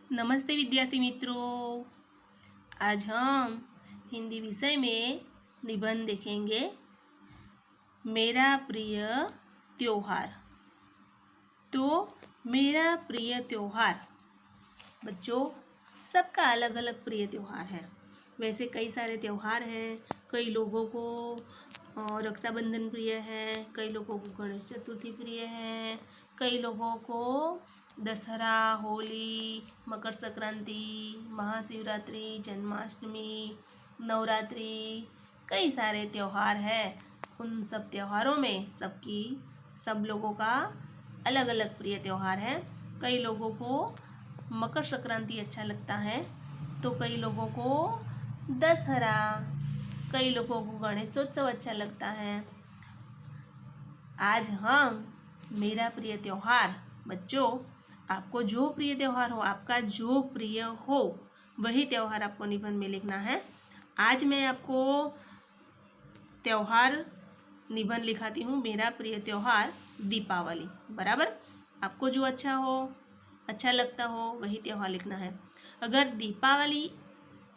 नमस्ते विद्यार्थी मित्रों। आज हम हिंदी विषय में निबंध देखेंगे। मेरा प्रिय त्योहार। तो मेरा प्रिय त्योहार बच्चों, सबका अलग अलग प्रिय त्योहार है। वैसे कई सारे त्योहार हैं। कई लोगों को रक्षाबंधन प्रिय है, कई लोगों को गणेश चतुर्थी प्रिय है, कई लोगों को दशहरा, होली, मकर संक्रांति, महाशिवरात्रि, जन्माष्टमी, नवरात्रि, कई सारे त्यौहार हैं। उन सब त्योहारों में सब लोगों का अलग अलग प्रिय त्यौहार है। कई लोगों को मकर संक्रांति अच्छा लगता है, तो कई लोगों को दशहरा, कई लोगों को गणेशोत्सव अच्छा लगता है। आज हम मेरा प्रिय त्योहार, बच्चों आपको जो प्रिय त्योहार हो, आपका जो प्रिय हो वही त्योहार आपको निबंध में लिखना है। आज मैं आपको त्योहार निबंध लिखाती हूँ। मेरा प्रिय त्योहार दीपावली। बराबर, आपको जो अच्छा लगता हो वही त्योहार लिखना है। अगर दीपावली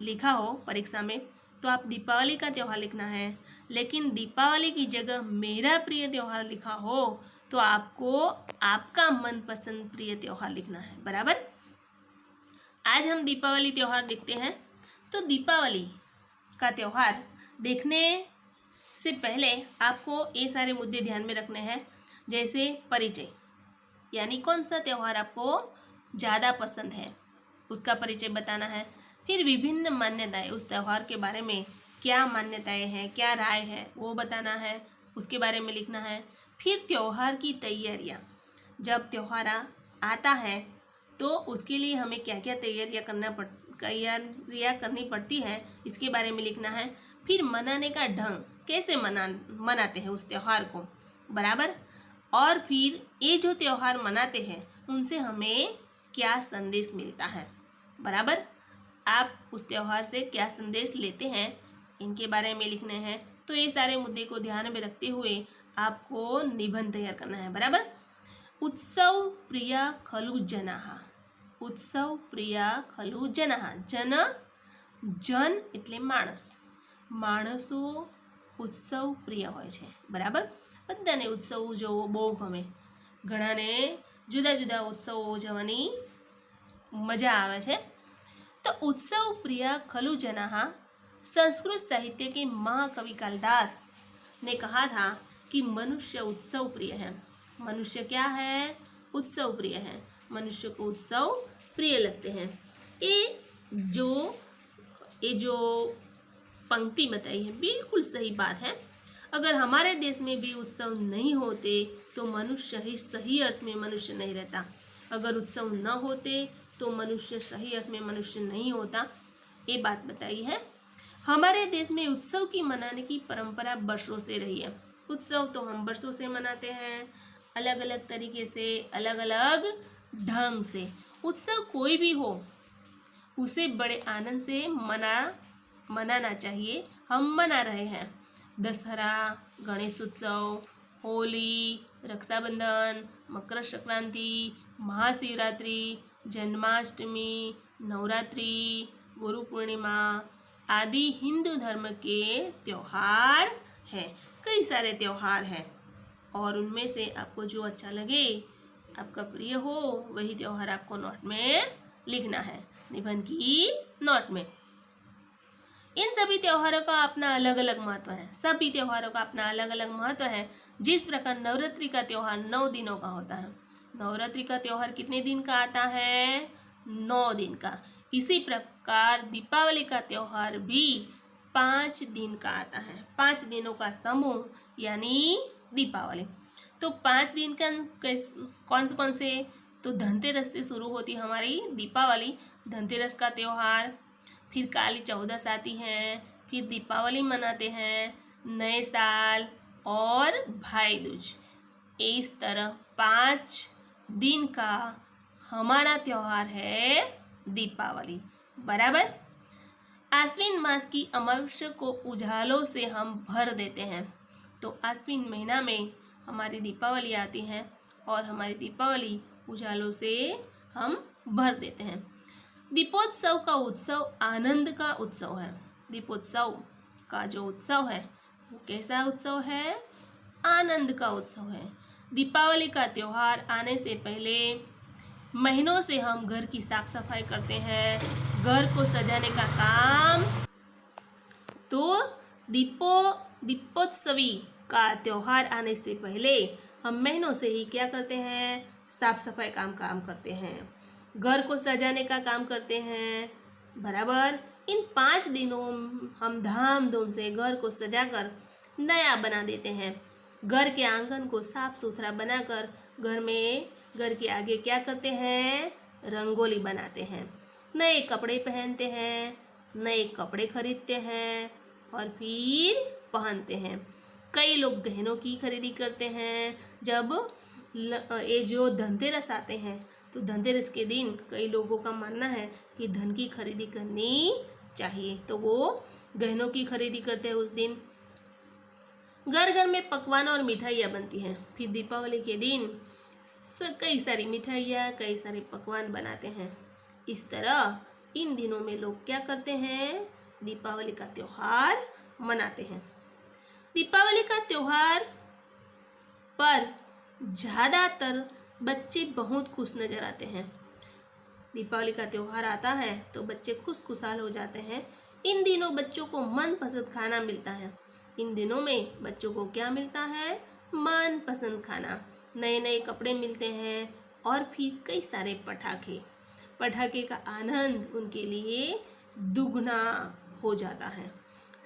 लिखा हो परीक्षा में तो आप दीपावली का त्योहार लिखना है, लेकिन दीपावली की जगह मेरा प्रिय त्योहार लिखा हो तो आपको आपका मनपसंद प्रिय त्योहार लिखना है। बराबर, आज हम दीपावली त्योहार देखते हैं। तो दीपावली का त्योहार देखने से पहले आपको ये सारे मुद्दे ध्यान में रखने हैं, जैसे परिचय, यानी कौन सा त्योहार आपको ज़्यादा पसंद है उसका परिचय बताना है। फिर विभिन्न मान्यताएं, उस त्यौहार के बारे में क्या मान्यताएं हैं, क्या राय है वो बताना है, उसके बारे में लिखना है। फिर त्यौहार की तैयारियां, जब त्यौहार आता है तो उसके लिए हमें क्या क्या तैयारियां करनी पड़ती है, इसके बारे में लिखना है। फिर मनाने का ढंग, कैसे मनाते हैं उस त्यौहार को। बराबर, और फिर ये जो त्यौहार मनाते हैं उनसे हमें क्या संदेश मिलता है। बराबर, आप उस त्यौहार से क्या संदेश लेते हैं, इनके बारे में लिखने हैं। तो ये सारे मुद्दे को ध्यान में रखते हुए आपको निबंध तैयार करना है। बराबर, उत्सव प्रिय खलु जनाः। उत्सव प्रिय खलु जनाः। जन એટલે માણસ, માણસો ઉત્સવ પ્રિય હોય છે। બરાબર, બધાને ઉત્સવ ઉજવવો બહુ ગમે। ઘણાને જુદા જુદા ઉત્સવો ઉજવવાની મજા આવે છે। तो उत्सव प्रिय खलु जनाः। संस्कृत साहित्य के महाकवि कालिदास ने कहा था कि मनुष्य उत्सव प्रिय है। मनुष्य क्या है? उत्सव प्रिय है। मनुष्य को उत्सव प्रिय लगते हैं। ये जो पंक्ति बताई है बिल्कुल सही बात है। अगर हमारे देश में भी उत्सव नहीं होते तो मनुष्य ही सही अर्थ में मनुष्य नहीं रहता। अगर उत्सव न होते तो मनुष्य सही अर्थ में मनुष्य नहीं होता, ये बात बताई है। हमारे देश में उत्सव की मनाने की परंपरा वर्षों से रही है। उत्सव तो हम वर्षों से मनाते हैं, अलग अलग तरीके से, अलग अलग ढंग से। उत्सव कोई भी हो उसे बड़े आनंद से मनाना चाहिए। हम मना रहे हैं। दशहरा, गणेश उत्सव, होली, रक्षाबंधन, मकर संक्रांति, महाशिवरात्रि, जन्माष्टमी, नवरात्रि, गुरु पूर्णिमा आदि हिंदू धर्म के त्योहार हैं। कई सारे त्योहार हैं और उनमें से आपको जो अच्छा लगे, आपका प्रिय हो, वही त्योहार आपको नोट में लिखना है, निबंध की नोट में। इन सभी त्योहारों का अपना अलग अलग महत्व है। सभी त्योहारों का अपना अलग अलग महत्व है। जिस प्रकार नवरात्रि का त्योहार 9 दिनों का होता है। नवरात्रि का त्योहार कितने दिन का आता है? 9 दिन का। इसी प्रकार दीपावली का त्योहार भी 5 दिन का आता है। 5 दिनों का समूह यानी दीपावली। तो 5 दिन का कौन से? तो धनतेरस से शुरू होती हमारी दीपावली, धनतेरस का त्योहार। फिर काली चौदस आती है, फिर दीपावली मनाते हैं, नए साल और भाई दूज। इस तरह 5 दिन का हमारा त्योहार है दीपावली। बराबर, आश्विन मास की अमावस्या को उजालों से हम भर देते हैं। तो आश्विन महीना में हमारी दीपावली आती है और हमारी दीपावली उजालों से हम भर देते हैं। दीपोत्सव का उत्सव आनंद का उत्सव है। दीपोत्सव का जो उत्सव है वो कैसा उत्सव है? आनंद का उत्सव है। दीपावली का त्योहार आने से पहले महीनों से हम घर की साफ सफाई करते हैं, घर को सजाने का काम। तो दीपोत्सवी का त्योहार आने से पहले हम महीनों से ही क्या करते हैं? साफ सफाई काम करते हैं, घर को सजाने का काम करते हैं। बराबर। इन 5 दिनों हम धाम धूम से घर को सजाकर नया बना देते हैं। घर के आंगन को साफ सुथरा बनाकर घर के आगे क्या करते हैं? रंगोली बनाते हैं, नए कपड़े पहनते हैं, नए कपड़े खरीदते हैं और फिर पहनते हैं। कई लोग गहनों की खरीदी करते हैं। जब ये जो धनतेरस आते हैं तो धनतेरस के दिन कई लोगों का मानना है कि धन की खरीदी करनी चाहिए, तो वो गहनों की खरीदी करते हैं उस दिन। घर घर में पकवान और मिठाइयाँ बनती हैं। फिर दीपावली के दिन कई सारी मिठाइयाँ, कई सारे पकवान बनाते हैं। इस तरह इन दिनों में लोग क्या करते हैं? दीपावली का त्योहार मनाते हैं। दीपावली का त्योहार पर ज़्यादातर बच्चे बहुत खुश नजर आते हैं। दीपावली का त्योहार आता है तो बच्चे खुशहाल हो जाते हैं। इन दिनों बच्चों को मनपसंद खाना मिलता है। इन दिनों में बच्चों को क्या मिलता है? मनपसंद खाना, नए नए कपड़े मिलते हैं और फिर कई सारे पटाखे का आनंद उनके लिए दुगना हो जाता है।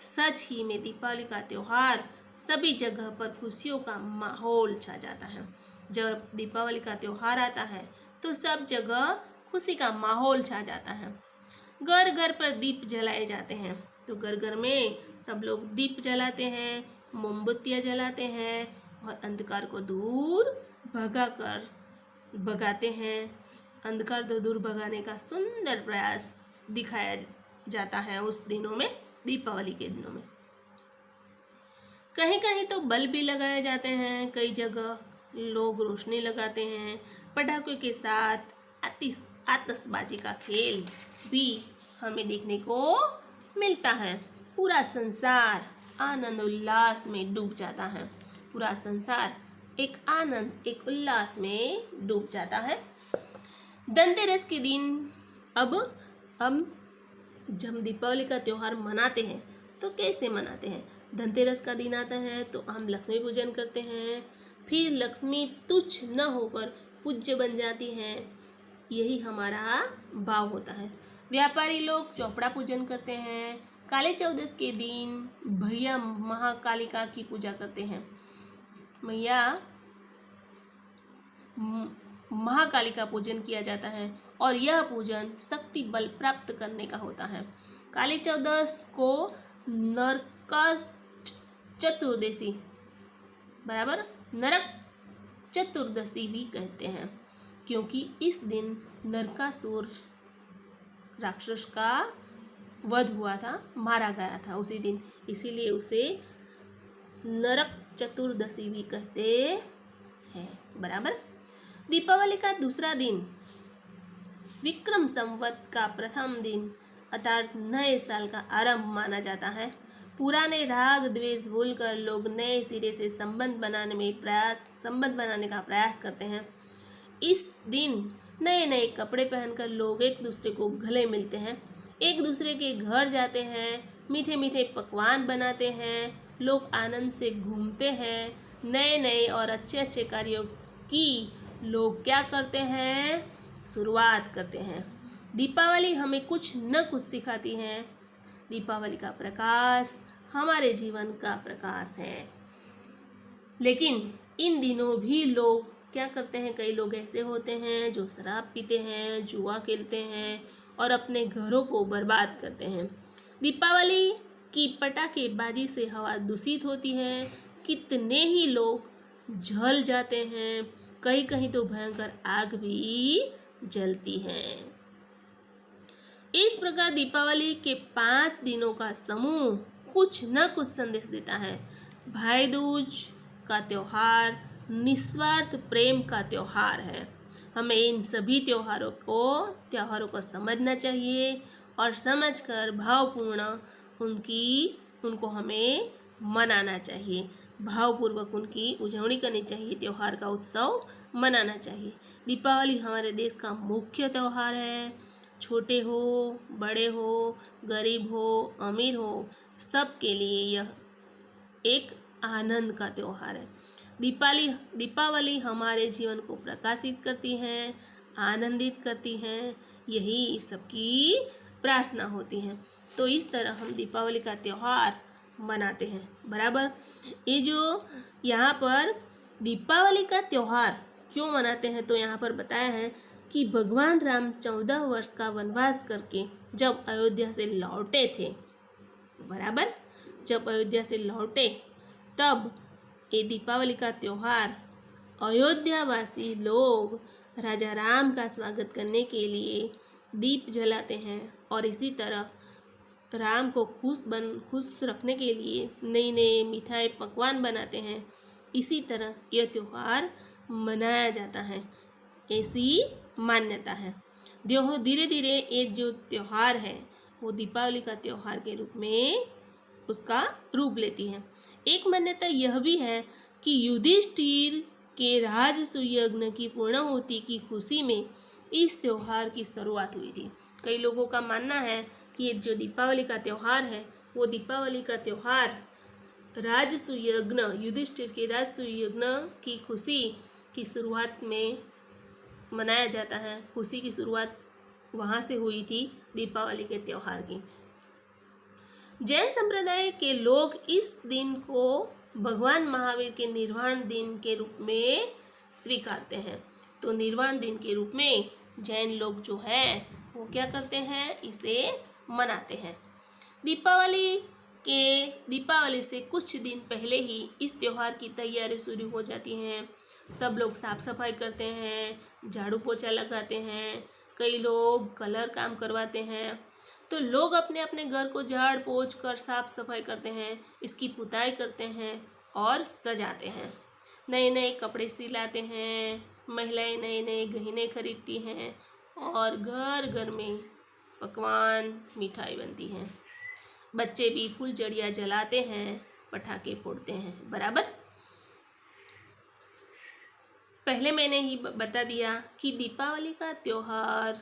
सच ही में दीपावली का त्योहार सभी जगह पर खुशियों का माहौल छा जाता है। जब दीपावली का त्योहार आता है तो सब जगह खुशी का माहौल छा जाता है। घर घर पर दीप जलाए जाते हैं। तो घर घर में सब लोग दीप जलाते हैं, मोमबत्तियाँ जलाते हैं और अंधकार को दूर भगाते हैं। अंधकार को दूर भगाने का सुंदर प्रयास दिखाया जाता है उस दिनों में, दीपावली के दिनों में। कहीं कहीं तो बल्ब भी लगाए जाते हैं। कई जगह लोग रोशनी लगाते हैं। पटाखों के साथ आतिशबाजी का खेल भी हमें देखने को मिलता है। पूरा संसार आनंद उल्लास में डूब जाता है। पूरा संसार एक आनंद, एक उल्लास में डूब जाता है। धनतेरस के दिन अब हम जब दीपावली का त्योहार मनाते हैं तो कैसे मनाते हैं? धनतेरस का दिन आता है तो हम लक्ष्मी पूजन करते हैं। फिर लक्ष्मी तुच्छ न होकर पूज्य बन जाती हैं। यही हमारा भाव होता है। व्यापारी लोग चौपड़ा पूजन करते हैं। काली चौदस के दिन भैया महाकालिका की पूजा करते हैं। मैया महाकालिका पूजन किया जाता है और यह पूजन शक्ति बल प्राप्त करने का होता है। काली चौदस को नरक चतुर्दशी बराबर नरक चतुर्दशी भी कहते हैं, क्योंकि इस दिन नरकासुर राक्षस का वध हुआ था, मारा गया था उसी दिन, इसीलिए उसे नरक चतुर्दशी भी कहते हैं। बराबर। दीपावली का दूसरा दिन विक्रम संवत का प्रथम दिन अर्थात नए साल का आरंभ माना जाता है। पुराने राग द्वेष भूलकर लोग नए सिरे से संबंध बनाने का प्रयास करते हैं। इस दिन नए नए कपड़े पहनकर लोग एक दूसरे को गले मिलते हैं, एक दूसरे के घर जाते हैं, मीठे मीठे पकवान बनाते हैं, लोग आनंद से घूमते हैं। नए नए और अच्छे अच्छे कार्यों की लोग क्या करते हैं? शुरुआत करते हैं। दीपावली हमें कुछ न कुछ सिखाती है। दीपावली का प्रकाश हमारे जीवन का प्रकाश है। लेकिन इन दिनों भी लोग क्या करते हैं? कई लोग ऐसे होते हैं जो शराब पीते हैं, जुआ खेलते हैं और अपने घरों को बर्बाद करते हैं। दीपावली की पटाखेबाजी से हवा दूषित होती है। कितने ही लोग जल जाते हैं, कहीं कहीं तो भयंकर आग भी जलती है। इस प्रकार दीपावली के 5 दिनों का समूह कुछ न कुछ संदेश देता है। भाई दूज का त्योहार निस्वार्थ प्रेम का त्योहार है। हमें इन सभी त्योहारों को समझना चाहिए और समझकर भावपूर्ण उनको हमें मनाना चाहिए, भावपूर्वक उनकी उजवणी करनी चाहिए, त्योहार का उत्सव मनाना चाहिए। दीपावली हमारे देश का मुख्य त्योहार है। छोटे हो, बड़े हो, गरीब हो, अमीर हो, सबके लिए यह एक आनंद का त्योहार है। दीपावली हमारे जीवन को प्रकाशित करती हैं, आनंदित करती हैं, यही सबकी प्रार्थना होती है। तो इस तरह हम दीपावली का त्योहार मनाते हैं, बराबर। ये जो यहाँ पर दीपावली का त्योहार क्यों मनाते हैं, तो यहाँ पर बताया है कि भगवान राम 14 वर्ष का वनवास करके जब अयोध्या से लौटे थे, बराबर, जब अयोध्या से लौटे तब ये दीपावली का त्योहार अयोध्यावासी लोग राजा राम का स्वागत करने के लिए दीप जलाते हैं और इसी तरह राम को खुश रखने के लिए नई नई मिठाई पकवान बनाते हैं। इसी तरह यह त्योहार मनाया जाता है, ऐसी मान्यता है। धीरे धीरे ये जो त्योहार है वो दीपावली का त्योहार के रूप में उसका रूप लेती है। एक मान्यता यह भी है कि युधिष्ठिर के राजसूय यज्ञ की पूर्णाहुति की खुशी में इस त्योहार की शुरुआत हुई थी। कई लोगों का मानना है कि ये जो दीपावली का त्योहार है वो दीपावली का त्योहार राजसूय यज्ञ, युधिष्ठिर के राजसूय यज्ञ की खुशी की शुरुआत में मनाया जाता है। खुशी की शुरुआत वहाँ से हुई थी दीपावली के त्योहार की। जैन संप्रदाय के लोग इस दिन को भगवान महावीर के निर्वाण दिन के रूप में स्वीकारते हैं। तो निर्वाण दिन के रूप में जैन लोग जो है वो क्या करते हैं, इसे मनाते हैं। दीपावली से कुछ दिन पहले ही इस त्योहार की तैयारी शुरू हो जाती हैं। सब लोग साफ सफाई करते हैं, झाड़ू पोछा लगाते हैं, कई लोग कलर काम करवाते हैं। तो लोग अपने अपने घर को झाड़ पोंछ कर साफ सफाई करते हैं, इसकी पुताई करते हैं और सजाते हैं। नए नए कपड़े सिलाते हैं, महिलाएं नए नए गहने खरीदती हैं और घर घर में पकवान मिठाई बनती हैं। बच्चे भी फुलझड़ियाँ जलाते हैं, पटाखे फोड़ते हैं, बराबर। पहले मैंने ही बता दिया कि दीपावली का त्योहार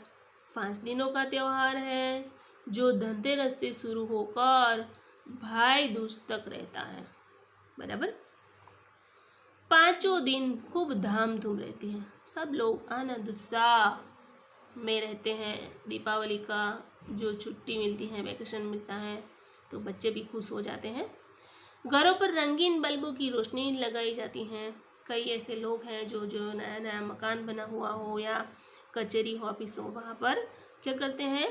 5 दिनों का त्योहार है जो धनतेरस से शुरू होकर भाई दूज तक रहता है, बराबर। 5 दिन खूब धामधूम रहती है, सब लोग आनंद उत्साह में रहते हैं। दीपावली का जो छुट्टी मिलती है, वैकेशन मिलता है, तो बच्चे भी खुश हो जाते हैं। घरों पर रंगीन बल्बों की रोशनी लगाई जाती हैं। कई ऐसे लोग हैं जो नया नया मकान बना हुआ हो या कचहरी ऑफिस हो, वहाँ पर क्या करते हैं,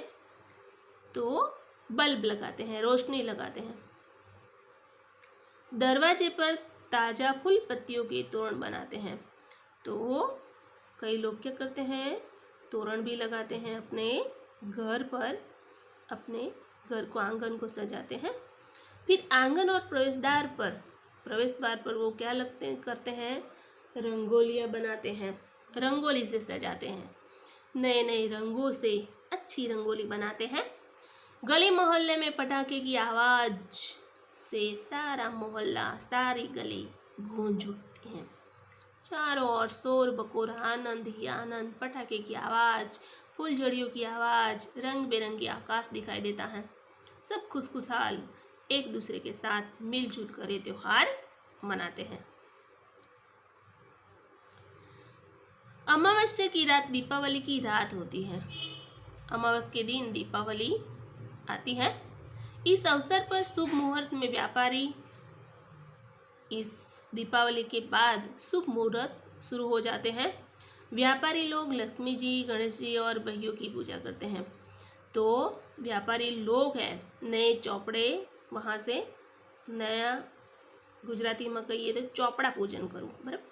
तो बल्ब लगाते हैं, रोशनी लगाते हैं। दरवाजे पर ताज़ा फूल पत्तियों के तोरण बनाते हैं। तो कई लोग क्या करते हैं, तोरण भी लगाते हैं अपने घर पर, अपने घर को, आंगन को सजाते हैं। फिर आंगन और प्रवेश द्वार पर वो क्या करते हैं, रंगोलियाँ बनाते हैं, रंगोली से सजाते हैं। नए नए रंगों से अच्छी रंगोली बनाते हैं। गली मोहल्ले में पटाखे की आवाज़ से सारा मोहल्ला, सारी गली गूंज उठती है। चारों ओर शोर बकोर, आनंद ही आनंद, पटाखे की आवाज़, फुलझड़ियों की आवाज़, रंग बिरंगी आकाश दिखाई देता है। सब खुशहाल एक दूसरे के साथ मिलजुल कर ये त्योहार मनाते हैं। अमावस्या की रात दीपावली की रात होती है। अमावस्या के दिन दीपावली आती है। इस अवसर पर शुभ मुहूर्त में व्यापारी, इस दीपावली के बाद शुभ मुहूर्त शुरू हो जाते हैं। व्यापारी लोग लक्ष्मी जी, गणेश जी और बहियों की पूजा करते हैं। तो व्यापारी लोग हैं, नए चौपड़े, वहाँ से नया गुजराती में कहिए तो चौपड़ा पूजन करूँ, बराबर।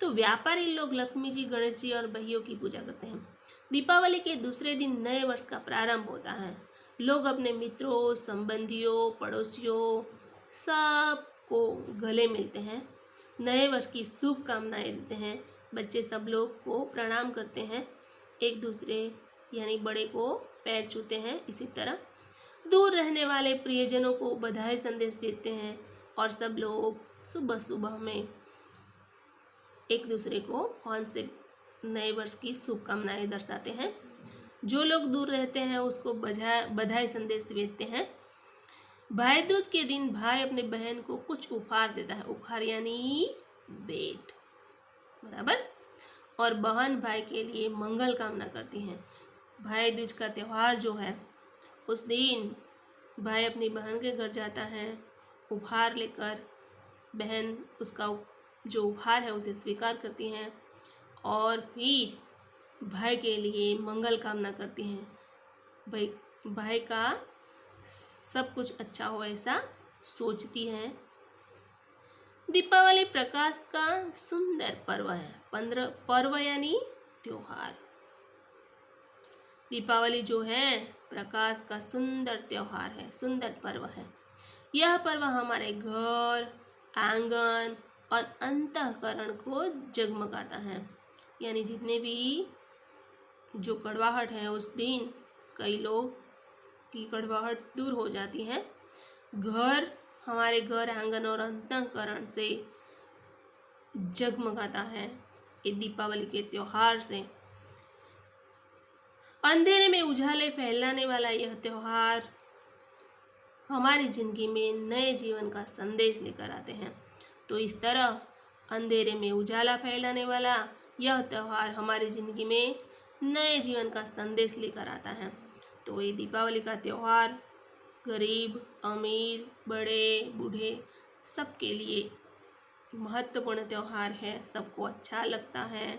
तो व्यापारी लोग लक्ष्मी जी, गणेश जी और बहियों की पूजा करते हैं। दीपावली के दूसरे दिन नए वर्ष का प्रारंभ होता है। लोग अपने मित्रों, संबंधियों, पड़ोसियों सबको गले मिलते हैं, नए वर्ष की शुभकामनाएं देते हैं बच्चे सब लोग को प्रणाम करते हैं, एक दूसरे यानी बड़े को पैर छूते हैं। इसी तरह दूर रहने वाले प्रियजनों को बधाई संदेश भेजते हैं और सब लोग सुबह सुबह में एक दूसरे को फोन से नए वर्ष की शुभकामनाएं दर्शाते हैं। जो लोग दूर रहते हैं उसको बधाई संदेश भेजते हैं। भाई दूज के दिन भाई अपने बहन को कुछ उपहार देता है, उपहार यानी भेंट, बराबर। और बहन भाई के लिए मंगल कामना करती हैं। भाई दूज का त्यौहार जो है उस दिन भाई अपनी बहन के घर जाता है उपहार लेकर, बहन उसका जो उपहार है उसे स्वीकार करती हैं और फिर भाई के लिए मंगल कामना करती हैं। भाई का सब कुछ अच्छा हो ऐसा सोचती हैं। दीपावली प्रकाश का सुंदर पर्व है। पर्व यानी त्योहार। दीपावली जो है प्रकाश का सुंदर त्योहार है, सुंदर पर्व है। यह पर्व हमारे घर, आंगन और अंतःकरण को जगमगाता है। यानी जितने भी जो कड़वाहट है उस दिन कई लोग की कड़वाहट दूर हो जाती है। हमारे घर, आंगन और अंतःकरण से जगमगाता है ये दीपावली के त्योहार से। अंधेरे में उजाले फैलाने वाला यह त्योहार हमारी जिंदगी में नए जीवन का संदेश लेकर आते हैं। तो इस तरह अंधेरे में उजाला फैलाने वाला यह त्योहार हमारी जिंदगी में नए जीवन का संदेश लेकर आता है। तो ये दीपावली का त्योहार गरीब, अमीर, बड़े, बूढ़े सबके लिए महत्वपूर्ण त्योहार है। सबको अच्छा लगता है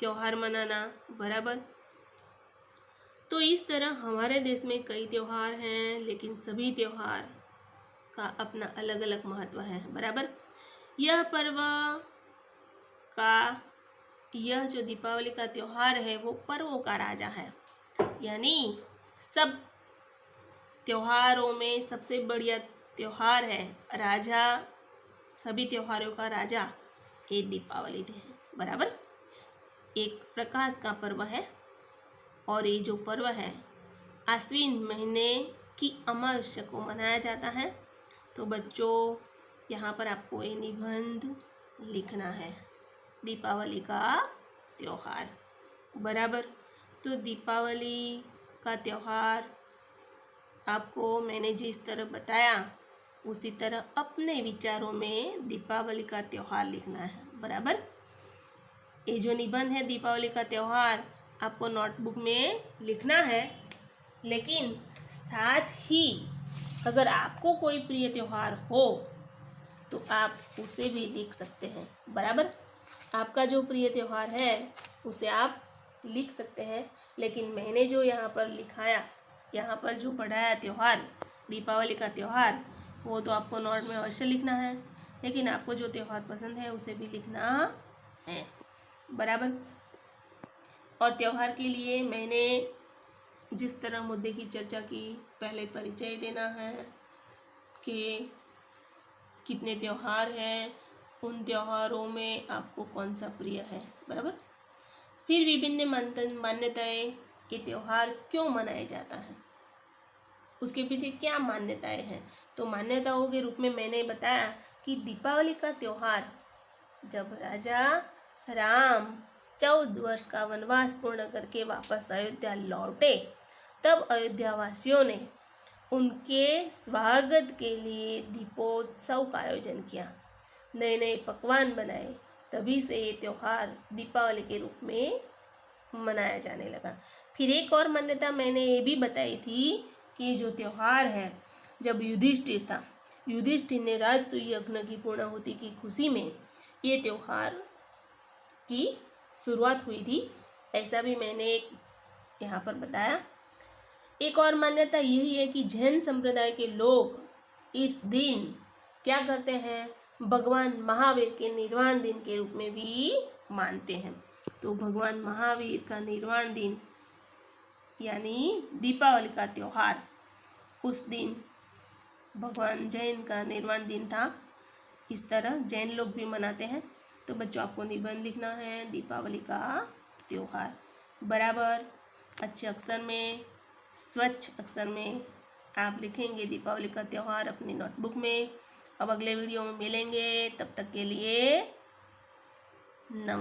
त्योहार मनाना, बराबर। तो इस तरह हमारे देश में कई त्योहार हैं, लेकिन सभी त्योहार का अपना अलग अलग महत्व है, बराबर। यह पर्व का यह जो दीपावली का त्योहार है वो पर्वों का राजा है। यानी सब त्योहारों में सबसे बढ़िया त्योहार है, राजा, सभी त्योहारों का राजा ये दीपावली है, बराबर। एक प्रकाश का पर्व है और ये जो पर्व है आश्विन महीने की अमावस्या को मनाया जाता है। तो बच्चों यहाँ पर आपको ये निबंध लिखना है, दीपावली का त्योहार, बराबर। तो दीपावली का त्योहार आपको मैंने जिस तरह बताया उसी तरह अपने विचारों में दीपावली का त्योहार लिखना है, बराबर। ये जो निबंध है दीपावली का त्योहार आपको नोटबुक में लिखना है, लेकिन साथ ही अगर आपको कोई प्रिय त्योहार हो तो आप उसे भी लिख सकते हैं, बराबर। आपका जो प्रिय त्योहार है उसे आप लिख सकते हैं, लेकिन मैंने जो यहाँ पर लिखाया, यहाँ पर जो पढ़ाया त्योहार, दीपावली का त्योहार, वो तो आपको नोट में अवश्य लिखना है, लेकिन आपको जो त्योहार पसंद है उसे भी लिखना है, बराबर। और त्योहार के लिए मैंने जिस तरह मुद्दे की चर्चा की, पहले परिचय देना है कि कितने त्योहार हैं, उन त्योहारों में आपको कौन सा प्रिय है, बराबर। फिर विभिन्न मान्यताएं, ये त्योहार क्यों मनाया जाता है, उसके पीछे क्या मान्यताएं हैं। तो मान्यताओं के रूप में मैंने बताया कि दीपावली का त्योहार जब राजा राम 14 वर्ष का वनवास पूर्ण करके वापस अयोध्या लौटे, तब अयोध्यावासियों ने उनके स्वागत के लिए दीपोत्सव का आयोजन किया, नए नए पकवान बनाए। तभी से ये त्योहार दीपावली के रूप में मनाया जाने लगा। फिर एक और मान्यता मैंने ये भी बताई थी कि जो त्योहार है, जब युधिष्ठिर था, युधिष्ठिर ने राजसूय यज्ञ की पूर्णाहुति की खुशी में ये त्योहार की शुरुआत हुई थी, ऐसा भी मैंने यहाँ पर बताया। एक और मान्यता यही है कि जैन संप्रदाय के लोग इस दिन क्या करते हैं, भगवान महावीर के निर्वाण दिन के रूप में भी मानते हैं। तो भगवान महावीर का निर्वाण दिन यानी दीपावली का त्योहार, उस दिन भगवान जैन का निर्वाण दिन था, इस तरह जैन लोग भी मनाते हैं। तो बच्चों आपको निबंध लिखना है दीपावली का त्योहार बराबर अच्छे अक्षर में, स्वच्छ अक्षर में आप लिखेंगे दीपावली का त्यौहार अपनी नोटबुक में। अब अगले वीडियो में मिलेंगे, तब तक के लिए नमस्कार।